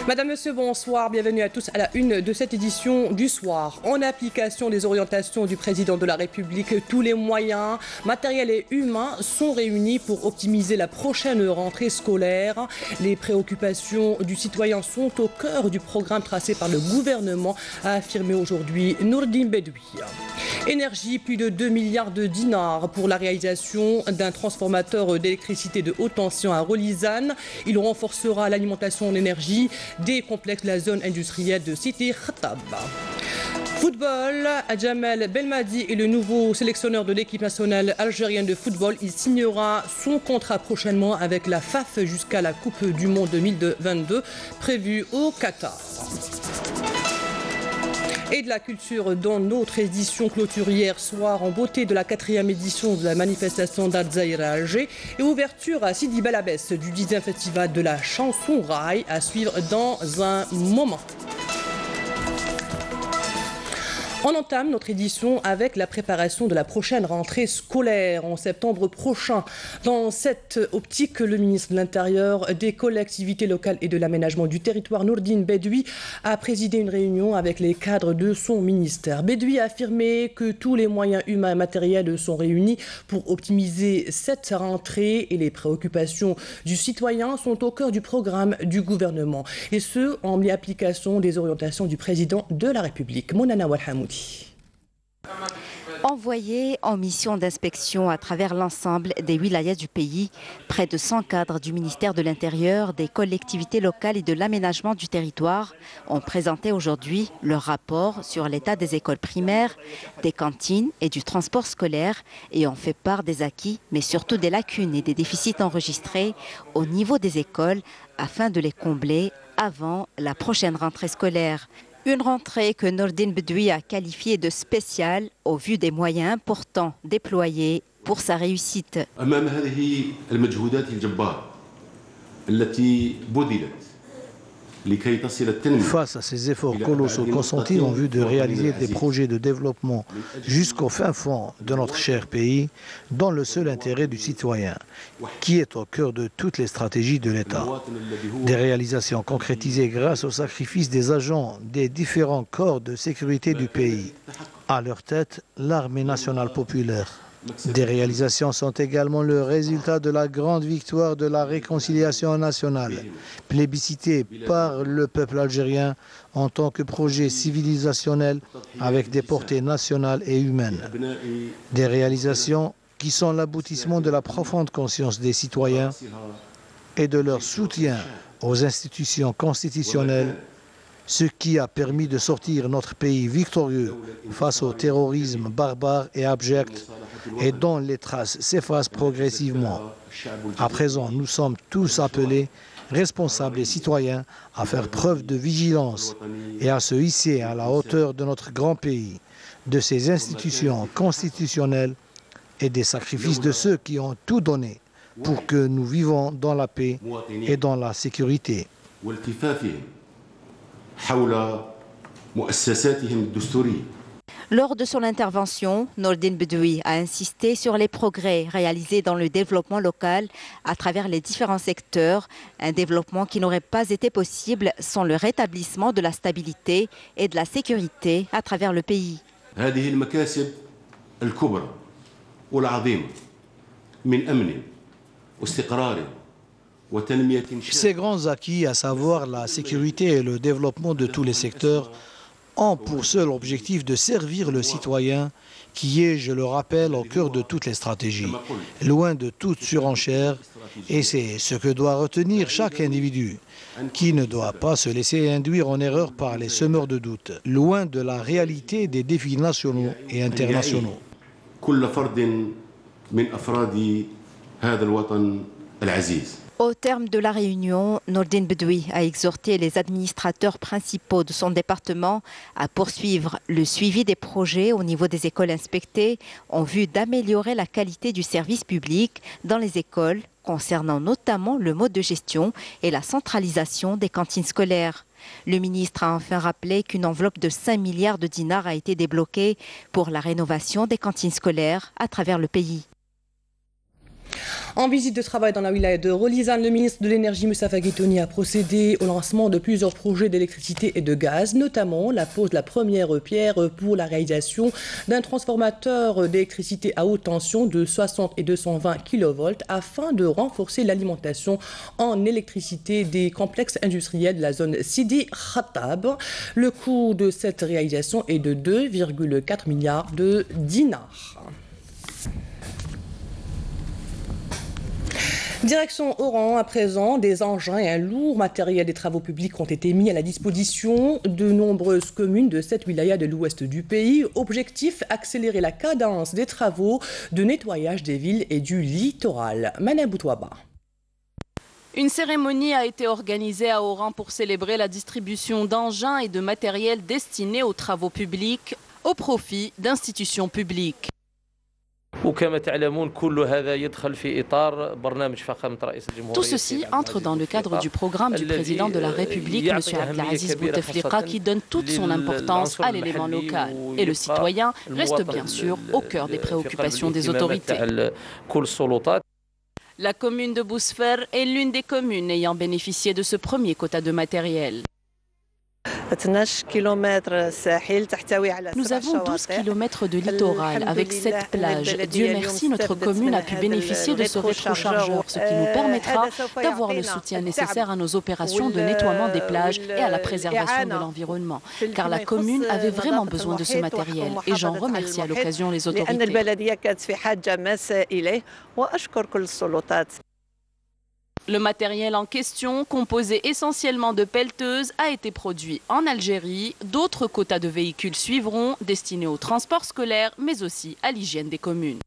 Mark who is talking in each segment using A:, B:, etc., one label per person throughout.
A: Madame, Monsieur, bonsoir. Bienvenue à tous à la une de cette édition du soir. En application des orientations du président de la République, tous les moyens matériels et humains sont réunis pour optimiser la prochaine rentrée scolaire. Les préoccupations du citoyen sont au cœur du programme tracé par le gouvernement, a affirmé aujourd'hui Nourdine Bedoui. Énergie, plus de 2 milliards de dinars pour la réalisation d'un transformateur d'électricité de haute tension à Rolizane. Il renforcera l'alimentation en énergie des complexes de la zone industrielle de Sidi Khatab. Football, Adjamel Belmadi est le nouveau sélectionneur de l'équipe nationale algérienne de football. Il signera son contrat prochainement avec la FAF jusqu'à la Coupe du Monde 2022 prévue au Qatar. Et de la culture dans notre édition clôture hier soir en beauté de la 4e édition de la manifestation d'Adzaïr à Alger et ouverture à Sidi Belabès du 10e festival de la chanson rail à suivre dans un moment. On entame notre édition avec la préparation de la prochaine rentrée scolaire en septembre prochain. Dans cette optique, le ministre de l'Intérieur, des collectivités locales et de l'aménagement du territoire, Nourdine Bedoui, a présidé une réunion avec les cadres de son ministère. Bedoui a affirmé que tous les moyens humains et matériels sont réunis pour optimiser cette rentrée et les préoccupations du citoyen sont au cœur du programme du gouvernement. Et ce, en application des orientations du président de la République. Monana Walhamoudi.
B: Envoyés en mission d'inspection à travers l'ensemble des wilayas du pays, près de 100 cadres du ministère de l'Intérieur, des collectivités locales et de l'aménagement du territoire ont présenté aujourd'hui leur rapport sur l'état des écoles primaires, des cantines et du transport scolaire et ont fait part des acquis, mais surtout des lacunes et des déficits enregistrés au niveau des écoles afin de les combler avant la prochaine rentrée scolaire. Une rentrée que Nourdine Bedoui a qualifiée de spéciale au vu des moyens pourtant déployés pour sa réussite.
C: Face à ces efforts colossaux consentis en vue de réaliser des projets de développement jusqu'au fin fond de notre cher pays, dans le seul intérêt du citoyen, qui est au cœur de toutes les stratégies de l'État. Des réalisations concrétisées grâce au sacrifice des agents des différents corps de sécurité du pays. À leur tête, l'armée nationale populaire. Des réalisations sont également le résultat de la grande victoire de la réconciliation nationale, plébiscitée par le peuple algérien en tant que projet civilisationnel avec des portées nationales et humaines. Des réalisations qui sont l'aboutissement de la profonde conscience des citoyens et de leur soutien aux institutions constitutionnelles, ce qui a permis de sortir notre pays victorieux face au terrorisme barbare et abject et dont les traces s'effacent progressivement. À présent, nous sommes tous appelés, responsables et citoyens, à faire preuve de vigilance et à se hisser à la hauteur de notre grand pays, de ses institutions constitutionnelles et des sacrifices de ceux qui ont tout donné pour que nous vivons dans la paix et dans la sécurité.
B: Lors de son intervention, Nourdine Bedoui a insisté sur les progrès réalisés dans le développement local à travers les différents secteurs, un développement qui n'aurait pas été possible sans le rétablissement de la stabilité et de la sécurité à travers le pays.
C: Ces grands acquis, à savoir la sécurité et le développement de tous les secteurs, ont pour seul objectif de servir le citoyen qui est, je le rappelle, au cœur de toutes les stratégies, loin de toute surenchère, et c'est ce que doit retenir chaque individu, qui ne doit pas se laisser induire en erreur par les semeurs de doute, loin de la réalité des défis nationaux et internationaux.
B: Au terme de la réunion, Nourdine Bedoui a exhorté les administrateurs principaux de son département à poursuivre le suivi des projets au niveau des écoles inspectées en vue d'améliorer la qualité du service public dans les écoles, concernant notamment le mode de gestion et la centralisation des cantines scolaires. Le ministre a enfin rappelé qu'une enveloppe de 5 milliards de dinars a été débloquée pour la rénovation des cantines scolaires à travers le pays.
A: En visite de travail dans la wilaya de Rolizane, le ministre de l'Énergie Moustapha Guitouni a procédé au lancement de plusieurs projets d'électricité et de gaz, notamment la pose de la première pierre pour la réalisation d'un transformateur d'électricité à haute tension de 60 et 220 kV afin de renforcer l'alimentation en électricité des complexes industriels de la zone Sidi Khattab. Le coût de cette réalisation est de 2,4 milliards de dinars. Direction Oran, à présent, des engins et un lourd matériel des travaux publics ont été mis à la disposition de nombreuses communes de cette wilaya de l'ouest du pays. Objectif, accélérer la cadence des travaux de nettoyage des villes et du littoral. Manan Boutouaba.
D: Une cérémonie a été organisée à Oran pour célébrer la distribution d'engins et de matériel destinés aux travaux publics au profit d'institutions publiques. Tout ceci entre dans le cadre du programme du président de la République, M. Abdelaziz Bouteflika, qui donne toute son importance à l'élément local. Et le citoyen reste bien sûr au cœur des préoccupations des autorités. La commune de Bousfer est l'une des communes ayant bénéficié de ce premier quota de matériel. Nous avons 12 km de littoral avec 7 plages. Dieu merci, notre commune a pu bénéficier de ce rétrochargeur, ce qui nous permettra d'avoir le soutien nécessaire à nos opérations de nettoiement des plages et à la préservation de l'environnement. Car la commune avait vraiment besoin de ce matériel et j'en remercie à l'occasion les autorités. Le matériel en question, composé essentiellement de pelleteuses, a été produit en Algérie. D'autres quotas de véhicules suivront, destinés au transport scolaire, mais aussi à l'hygiène des communes.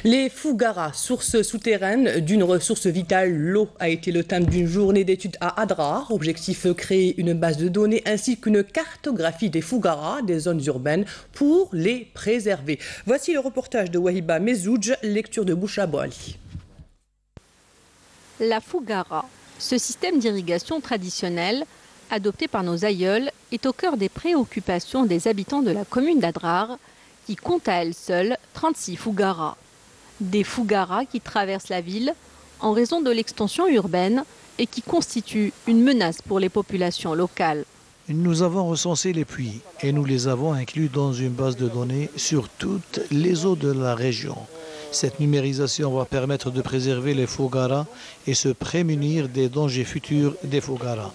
A: Les Fougara, source souterraine d'une ressource vitale, l'eau, a été le thème d'une journée d'études à Adrar. Objectif, créer une base de données ainsi qu'une cartographie des Fougara, des zones urbaines, pour les préserver. Voici le reportage de Wahiba Mezouj, lecture de Boucha Boali.
E: La Fougara, ce système d'irrigation traditionnel, adopté par nos aïeuls, est au cœur des préoccupations des habitants de la commune d'Adrar, qui compte à elle seule 36 Fougara. Des Fougara qui traversent la ville en raison de l'extension urbaine et qui constituent une menace pour les populations locales.
C: Nous avons recensé les puits et nous les avons inclus dans une base de données sur toutes les eaux de la région. Cette numérisation va permettre de préserver les Fougara et se prémunir des dangers futurs des Fougara.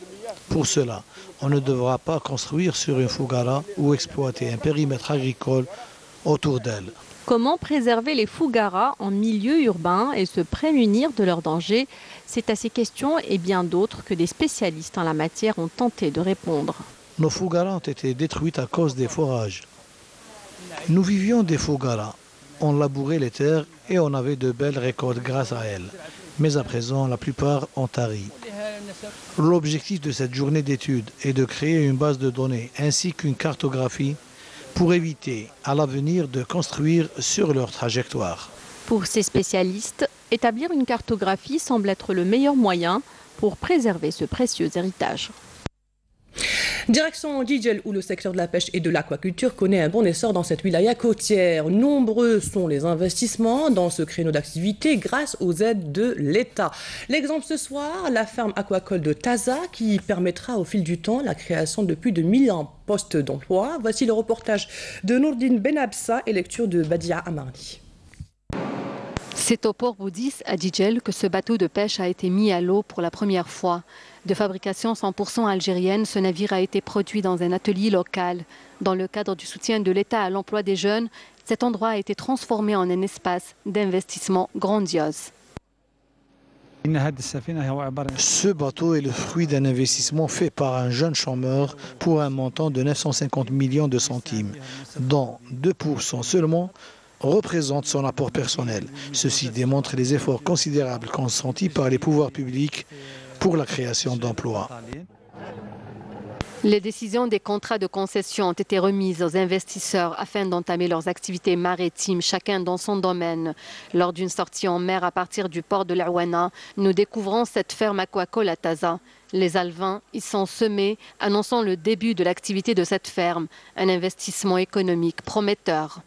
C: Pour cela, on ne devra pas construire sur une Fougara ou exploiter un périmètre agricole autour d'elle.
E: Comment préserver les Fougara en milieu urbain et se prémunir de leurs dangers? C'est à ces questions et bien d'autres que des spécialistes en la matière ont tenté de répondre.
C: Nos Fougara ont été détruites à cause des forages. Nous vivions des Fougara. On labourait les terres et on avait de belles récoltes grâce à elles. Mais à présent, la plupart ont tari. L'objectif de cette journée d'études est de créer une base de données ainsi qu'une cartographie pour éviter à l'avenir de construire sur leur trajectoire.
E: Pour ces spécialistes, établir une cartographie semble être le meilleur moyen pour préserver ce précieux héritage.
A: Direction Djidjel, où le secteur de la pêche et de l'aquaculture connaît un bon essor dans cette wilaya côtière. Nombreux sont les investissements dans ce créneau d'activité grâce aux aides de l'État. L'exemple ce soir, la ferme aquacole de Taza qui permettra au fil du temps la création de plus de 1000 postes d'emploi. Voici le reportage de Nourdine Benabsa et lecture de Badia Amardi.
E: C'est au port Boudis à Djidjel que ce bateau de pêche a été mis à l'eau pour la première fois. De fabrication 100% algérienne, ce navire a été produit dans un atelier local. Dans le cadre du soutien de l'État à l'emploi des jeunes, cet endroit a été transformé en un espace d'investissement grandiose.
C: Ce bateau est le fruit d'un investissement fait par un jeune chômeur pour un montant de 950 millions de centimes, dont 2% seulement représente son apport personnel. Ceci démontre les efforts considérables consentis par les pouvoirs publics pour la création d'emplois.
E: Les décisions des contrats de concession ont été remises aux investisseurs afin d'entamer leurs activités maritimes, chacun dans son domaine. Lors d'une sortie en mer à partir du port de l'Aouana, nous découvrons cette ferme aquacole à Taza. Les alevins y sont semés, annonçant le début de l'activité de cette ferme, un investissement économique prometteur.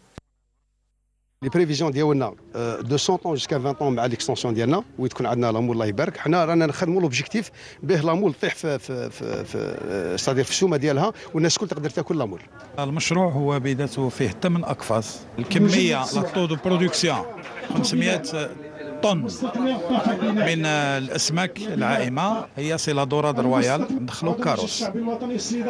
F: Les prévisions ديالنا de 100 ans jusqu'à 20 ans مع l'extension ديالنا وتكون عندنا لامول الله يبارك حنا رانا نخدموا لوبجيكتيف به لامول طيح في صدير في السومه ديالها والناس الكل تقدر تاكل لامول.
G: المشروع هو بذاته فيه 8 اقفاص، الكميه لا طو دو برودكسيون 500 طن من الاسماك العائمه هي سي لا دوراد رويال ندخلوا كاروس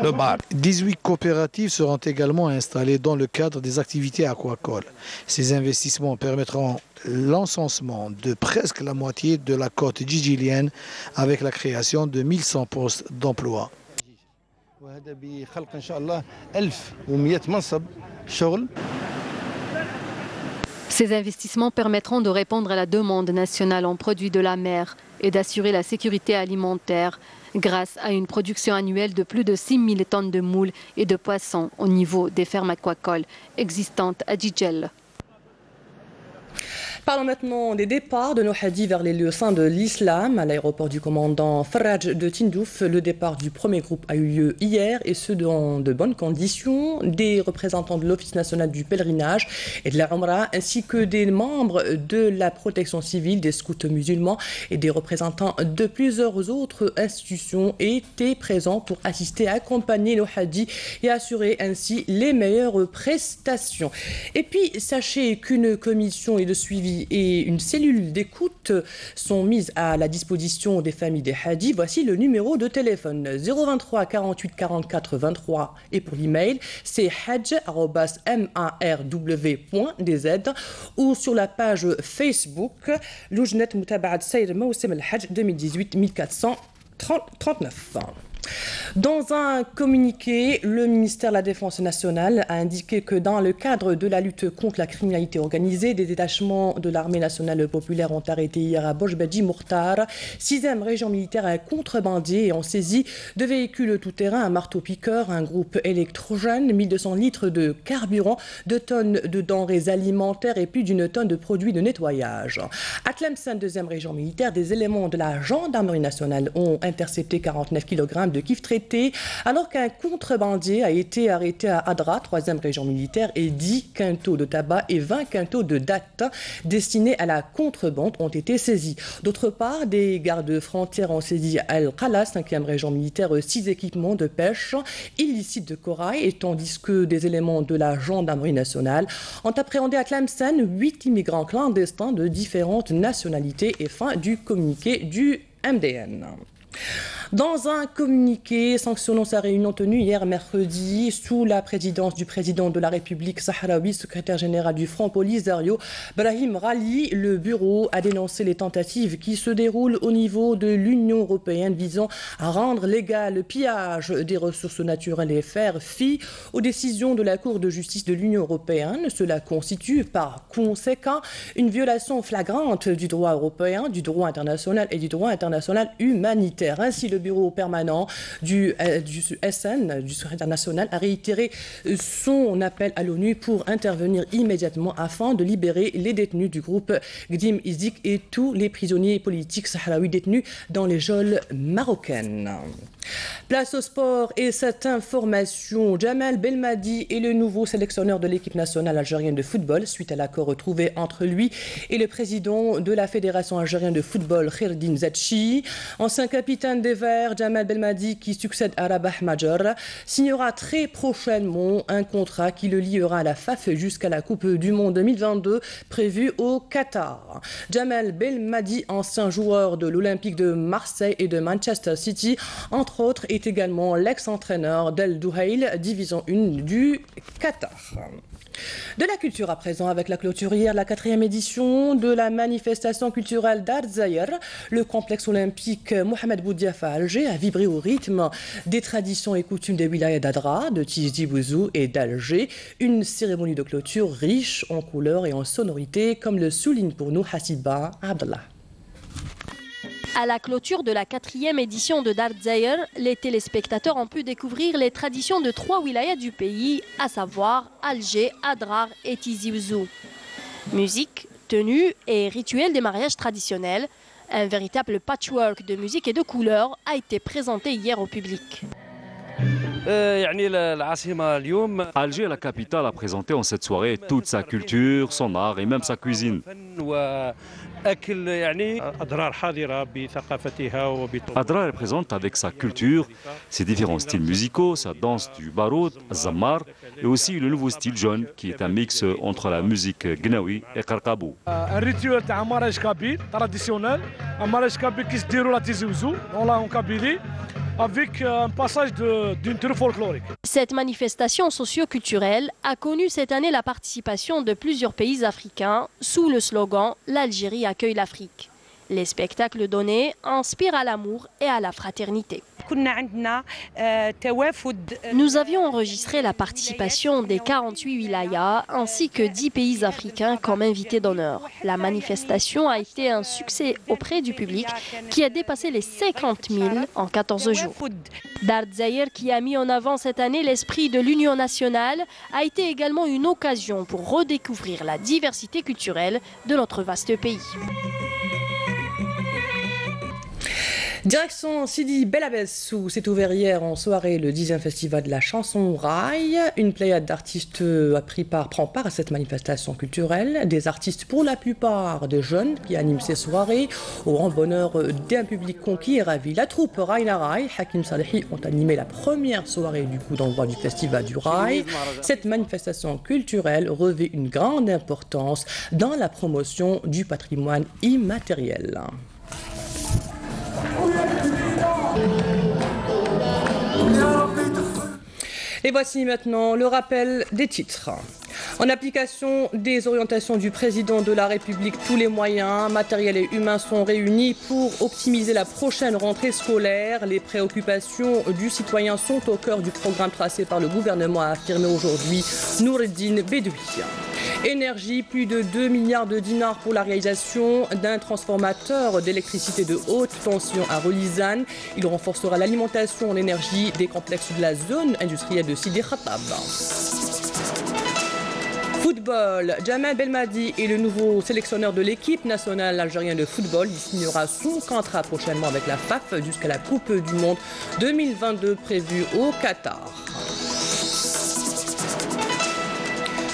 G: لو بار.
C: 18 coopératives seront également installées dans le cadre des activités aquacoles. Ces investissements permettront l'encensement de presque la moitié de la côte djidjilienne avec la création de 1100 postes d'emploi.
H: وهذا بخلق ان شاء الله 1100 منصب شغل.
E: Ces investissements permettront de répondre à la demande nationale en produits de la mer et d'assurer la sécurité alimentaire grâce à une production annuelle de plus de 6 000 tonnes de moules et de poissons au niveau des fermes aquacoles existantes à Djidjel.
A: Parlons maintenant des départs de nos hadiths vers les lieux saints de l'islam. À l'aéroport du commandant Faraj de Tindouf, le départ du premier groupe a eu lieu hier et ce dans de bonnes conditions. Des représentants de l'Office national du pèlerinage et de la Umrah ainsi que des membres de la protection civile, des scouts musulmans et des représentants de plusieurs autres institutions étaient présents pour assister, accompagner nos hadiths et assurer ainsi les meilleures prestations. Et puis sachez qu'une commission de suivi et une cellule d'écoute sont mises à la disposition des familles des hadiths. Voici le numéro de téléphone 023 48 44 23 et pour l'email c'est hajj@marw.dz ou sur la page Facebook Loujnet Moutaba'at Sayr Mawsim al-Hajj 2018-1439. Dans un communiqué, le ministère de la Défense nationale a indiqué que dans le cadre de la lutte contre la criminalité organisée, des détachements de l'armée nationale populaire ont arrêté hier à Bojbadji Mourtar, 6e région militaire, un contrebandier et ont saisi 2 véhicules tout-terrain, un marteau-piqueur, un groupe électrogène, 1200 litres de carburant, 2 tonnes de denrées alimentaires et plus d'1 tonne de produits de nettoyage. À Tlemcen, 2e région militaire, des éléments de la gendarmerie nationale ont intercepté 49 kg de kiff traité, alors qu'un contrebandier a été arrêté à Adra, 3e région militaire, et 10 quintaux de tabac et 20 quintaux de dattes destinés à la contrebande ont été saisis. D'autre part, des gardes frontières ont saisi à Al-Qala, 5e région militaire, 6 équipements de pêche illicites de corail, et tandis que des éléments de la gendarmerie nationale ont appréhendé à Tlemcen 8 immigrants clandestins de différentes nationalités et fin du communiqué du MDN. Dans un communiqué sanctionnant sa réunion tenue hier mercredi sous la présidence du président de la République sahraoui, secrétaire général du Front Polisario, Brahim Ghali, le bureau a dénoncé les tentatives qui se déroulent au niveau de l'Union européenne visant à rendre légal le pillage des ressources naturelles et faire fi aux décisions de la Cour de justice de l'Union européenne. Cela constitue par conséquent une violation flagrante du droit européen, du droit international et du droit international humanitaire. Ainsi, le bureau permanent du SN, du secrétaire national, a réitéré son appel à l'ONU pour intervenir immédiatement afin de libérer les détenus du groupe Gdim Izik et tous les prisonniers politiques sahraouis détenus dans les geôles marocaines. Place au sport et cette information, Jamal Belmadi est le nouveau sélectionneur de l'équipe nationale algérienne de football suite à l'accord retrouvé entre lui et le président de la Fédération algérienne de football, Khaireddine Zetchi. Ancien capitaine des Verts, Jamal Belmadi, qui succède à Rabah Major, signera très prochainement un contrat qui le liera à la FAF jusqu'à la Coupe du Monde 2022 prévue au Qatar. Jamal Belmadi, ancien joueur de l'Olympique de Marseille et de Manchester City, entre autres, est également l'ex-entraîneur d'El Douhail, division 1 du Qatar. De la culture à présent avec la clôture hier, la 4e édition de la manifestation culturelle d'Arzaïr. Le complexe olympique Mohamed Boudiaf à Alger a vibré au rythme des traditions et coutumes des wilayas d'Adra, de Tizi Ouzou et d'Alger. Une cérémonie de clôture riche en couleurs et en sonorités, comme le souligne pour nous Hassiba Abdallah.
I: À la clôture de la 4e édition de Darzaïr, les téléspectateurs ont pu découvrir les traditions de 3 wilayas du pays, à savoir Alger, Adrar et Tizi Ouzou. Musique, tenue et rituels des mariages traditionnels, un véritable patchwork de musique et de couleurs a été présenté hier au public.
J: Alger, la capitale, a présenté en cette soirée toute sa culture, son art et même sa cuisine. Adrar est présente avec sa culture, ses différents styles musicaux, sa danse du baroud, zammar, et aussi le nouveau style jaune qui est un mix entre la musique gnawi et karkabou.
K: Un rituel de mariage kabyle traditionnel, un mariage kabyle qui se déroule à Tizi Ouzou, en Kabylie, avec un passage d'une tour folklorique.
I: Cette manifestation socio-culturelle a connu cette année la participation de plusieurs pays africains sous le slogan « L'Algérie accueille l'Afrique ». Les spectacles donnés inspirent à l'amour et à la fraternité. Nous avions enregistré la participation des 48 wilayas ainsi que 10 pays africains comme invités d'honneur. La manifestation a été un succès auprès du public qui a dépassé les 50 000 en 14 jours. Dar Dzaïr, qui a mis en avant cette année l'esprit de l'union nationale, a été également une occasion pour redécouvrir la diversité culturelle de notre vaste pays.
A: Direction Sidi Bel Abbès, où s'est ouvert hier en soirée le 10e festival de la chanson rail. Une pléiade d'artistes prend part à cette manifestation culturelle. Des artistes pour la plupart des jeunes qui animent ces soirées au grand bonheur d'un public conquis et ravi. La troupe Raïna Raï, Hakim Salehi ont animé la première soirée du coup d'envoi du festival du rail. Cette manifestation culturelle revêt une grande importance dans la promotion du patrimoine immatériel. Et voici maintenant le rappel des titres. En application des orientations du président de la République, tous les moyens matériels et humains sont réunis pour optimiser la prochaine rentrée scolaire. Les préoccupations du citoyen sont au cœur du programme tracé par le gouvernement, a affirmé aujourd'hui Noureddine Bedoui. Énergie, plus de 2 milliards de dinars pour la réalisation d'un transformateur d'électricité de haute tension à Relizane. Il renforcera l'alimentation en énergie des complexes de la zone industrielle de Sidi Khattab. Football, Jamal Belmadi est le nouveau sélectionneur de l'équipe nationale algérienne de football. Il signera son contrat prochainement avec la FAF jusqu'à la Coupe du Monde 2022 prévue au Qatar.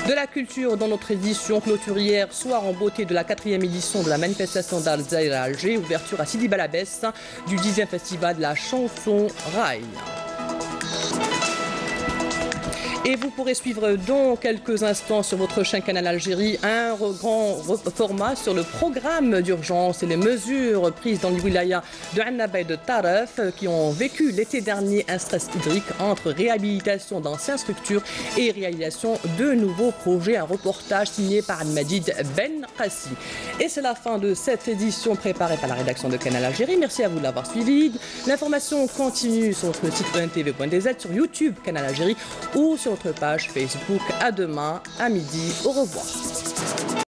A: De la culture dans notre édition clôturière, soir en beauté de la 4e édition de la manifestation d'Al Dzaïr à Alger, ouverture à Sidi Bel Abbès du 10e festival de la chanson rail. Et vous pourrez suivre dans quelques instants sur votre chaîne Canal Algérie un grand format sur le programme d'urgence et les mesures prises dans les wilayas de Annaba et de Taref qui ont vécu l'été dernier un stress hydrique entre réhabilitation d'anciennes structures et réalisation de nouveaux projets. Un reportage signé par Majid Ben Qassi. Et c'est la fin de cette édition préparée par la rédaction de Canal Algérie. Merci à vous de l'avoir suivi. L'information continue sur notre site ontv.dz, sur YouTube Canal Algérie ou sur notre page Facebook. À demain, à midi. Au revoir.